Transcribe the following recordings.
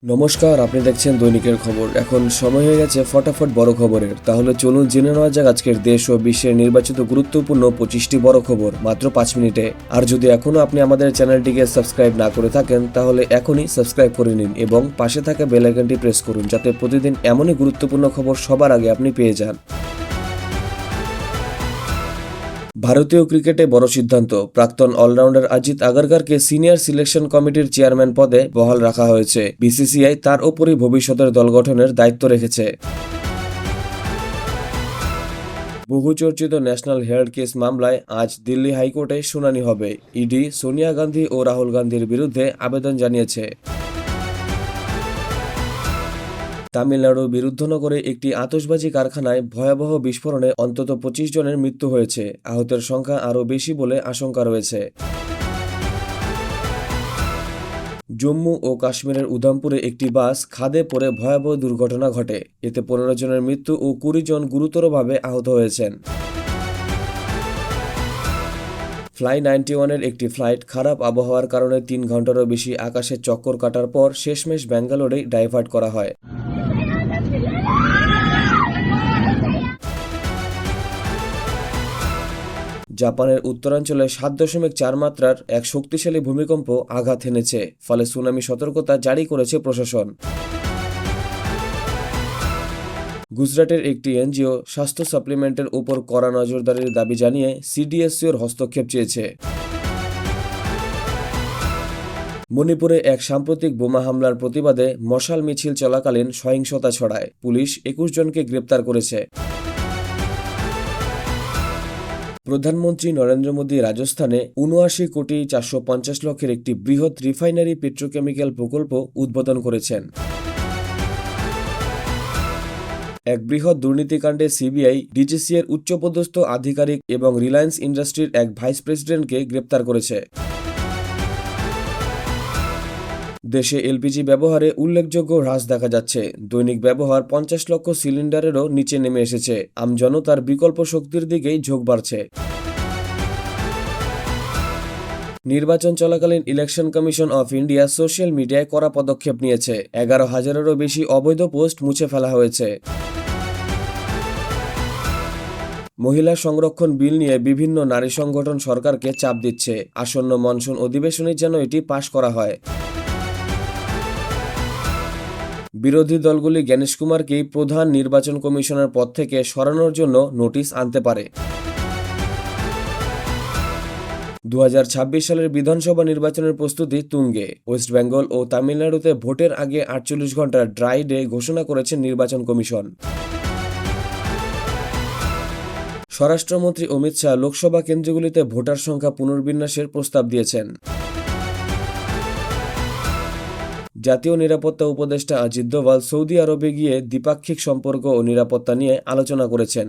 নমস্কার, আপনি দেখছেন দৈনিকের খবর। এখন সময় হয়ে গেছে ফটাফট বড় খবরের। তাহলে চলুন জেনে নেওয়া যাক আজকের দেশ ও বিশ্বের নির্বাচিত গুরুত্বপূর্ণ 25টি বড় খবর মাত্র 5 মিনিটে। আর যদি এখনও আপনি আমাদের চ্যানেলটিকে সাবস্ক্রাইব না করে থাকেন তাহলে এখনই সাবস্ক্রাইব করে নিন এবং পাশে থাকা বেল আইকনটি প্রেস করুন যাতে প্রতিদিন এমনই গুরুত্বপূর্ণ খবর সবার আগে আপনি পেয়ে যান। ভারতীয় ক্রিকেটে বড় সিদ্ধান্ত, প্রাক্তন অলরাউন্ডার অজিত আগারকারকে সিনিয়র সিলেকশন কমিটির চেয়ারম্যান পদে বহাল রাখা হয়েছে। বিসিসিআই তার ওপরই ভবিষ্যতের দল গঠনের দায়িত্ব রেখেছে। বহুচর্চিত ন্যাশনাল হেরাল্ড কেস মামলায় আজ দিল্লি হাইকোর্টে শুনানি হবে। ইডি সোনিয়া গান্ধী ও রাহুল গান্ধীর বিরুদ্ধে আবেদন জানিয়েছে। তামিলনাড়ুর বিরুদ্ধনগরে একটি আতশবাজি কারখানায় ভয়াবহ বিস্ফোরণে অন্তত 25 জনের মৃত্যু হয়েছে। আহতের সংখ্যা আরও বেশি বলে আশঙ্কা রয়েছে। জম্মু ও কাশ্মীরের উধামপুরে একটি বাস খাদে পড়ে ভয়াবহ দুর্ঘটনা ঘটে। এতে 15 জনের মৃত্যু ও 20 জন গুরুতরভাবে আহত হয়েছেন। ফ্লাই 91-এর একটি ফ্লাইট খারাপ আবহাওয়ার কারণে 3 ঘন্টারও বেশি আকাশে চক্কর কাটার পর শেষমেশ ব্যাঙ্গালোরেই ডাইভার্ট করা হয়। জাপানের উত্তরাঞ্চলে 7.4 মাত্রার এক শক্তিশালী ভূমিকম্প আঘাত হেনেছে, ফলে সুনামি সতর্কতা জারি করেছে প্রশাসন। গুজরাটের একটি এনজিও স্বাস্থ্য সাপ্লিমেন্টের উপর কড়া নজরদারির দাবি জানিয়ে সিডিএসইর হস্তক্ষেপ চেয়েছে। মণিপুরে এক সাম্প্রতিক বোমা হামলার প্রতিবাদে মশাল মিছিল চলাকালীন সহিংসতা ছড়ায়। পুলিশ 21 জনকে গ্রেপ্তার করেছে। প্রধানমন্ত্রী নরেন্দ্র মোদী রাজস্থানে ৭৯,৪৫০,০০,০০০ একটি বৃহৎ রিফাইনারি পেট্রোকেমিক্যাল প্রকল্প উদ্বোধন করেছেন। এক বৃহৎ দুর্নীতিকাণ্ডে সিবিআই ডিজিসিএর উচ্চপদস্থ আধিকারিক এবং রিলায়েন্স ইন্ডাস্ট্রির এক ভাইস প্রেসিডেন্টকে গ্রেপ্তার করেছে। দেশে এলপিজি ব্যবহারে উল্লেখযোগ্য হ্রাস দেখা যাচ্ছে। দৈনিক ব্যবহার 50 লক্ষ সিলিন্ডারেরও নিচে নেমে এসেছে। আমজনতার বিকল্প শক্তির দিকেই ঝোঁক বাড়ছে। নির্বাচন চলাকালীন election commission of India social মিডিয়ায় কড়া পদক্ষেপ নিয়েছে। 11,000-এরও বেশি অবৈধ পোস্ট মুছে ফেলা হয়েছে। মহিলা সংরক্ষণ বিল নিয়ে বিভিন্ন নারী সংগঠন সরকারকে চাপ দিচ্ছে। আসন্ন মনসুন অধিবেশনে যেন এটি পাশ করা হয়। বিরোধী দলগুলি জ্ঞানেশ কুমারকেই প্রধান নির্বাচন কমিশনার পদ থেকে সরানোর জন্য নোটিশ আনতে পারে। 2026 সালের বিধানসভা নির্বাচনের প্রস্তুতি তুঙ্গে। ওয়েস্ট বেঙ্গল ও তামিলনাড়ুতে ভোটের আগে 48 ঘন্টার ড্রাই ডে ঘোষণা করেছে নির্বাচন কমিশন। স্বরাষ্ট্রমন্ত্রী অমিত শাহ লোকসভা কেন্দ্রগুলিতে ভোটার সংখ্যা পুনর্বিন্যাসের প্রস্তাব দিয়েছেন। জাতীয় নিরাপত্তা উপদেষ্টা অজিত দোভাল সৌদি আরবে গিয়ে দ্বিপাক্ষিক সম্পর্ক ও নিরাপত্তা নিয়ে আলোচনা করেছেন।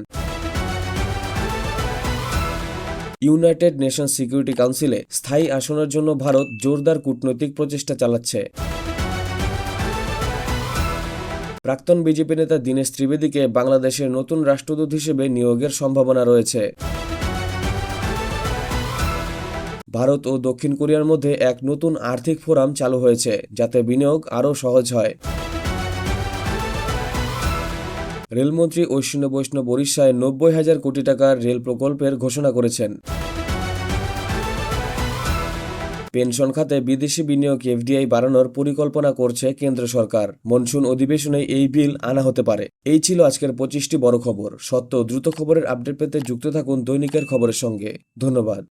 ইউনাইটেড নেশনস সিকিউরিটি কাউন্সিলে স্থায়ী আসনের জন্য ভারত জোরদার কূটনৈতিক প্রচেষ্টা চালাচ্ছে। প্রাক্তন বিজেপি নেতা দীনেশ ত্রিবেদীকে বাংলাদেশের নতুন রাষ্ট্রদূত হিসেবে নিয়োগের সম্ভাবনা রয়েছে। ভারত ও দক্ষিণ কোরিয়ার মধ্যে এক নতুন আর্থিক ফোরাম চালু হয়েছে, যাতে বিনিয়োগ আরও সহজ হয়। রেলমন্ত্রী অশ্বিনী বৈষ্ণব ওড়িশায় 90,000 কোটি টাকার রেল প্রকল্পের ঘোষণা করেছেন। পেনশন খাতে বিদেশি বিনিয়োগ এফডিআই বাড়ানোর পরিকল্পনা করছে কেন্দ্র সরকার। মনসুন অধিবেশনে এই বিল আনা হতে পারে। এই ছিল আজকের 25টি বড় খবর। সত্য দ্রুত খবরের আপডেট পেতে যুক্ত থাকুন দৈনিকের খবরের সঙ্গে। ধন্যবাদ।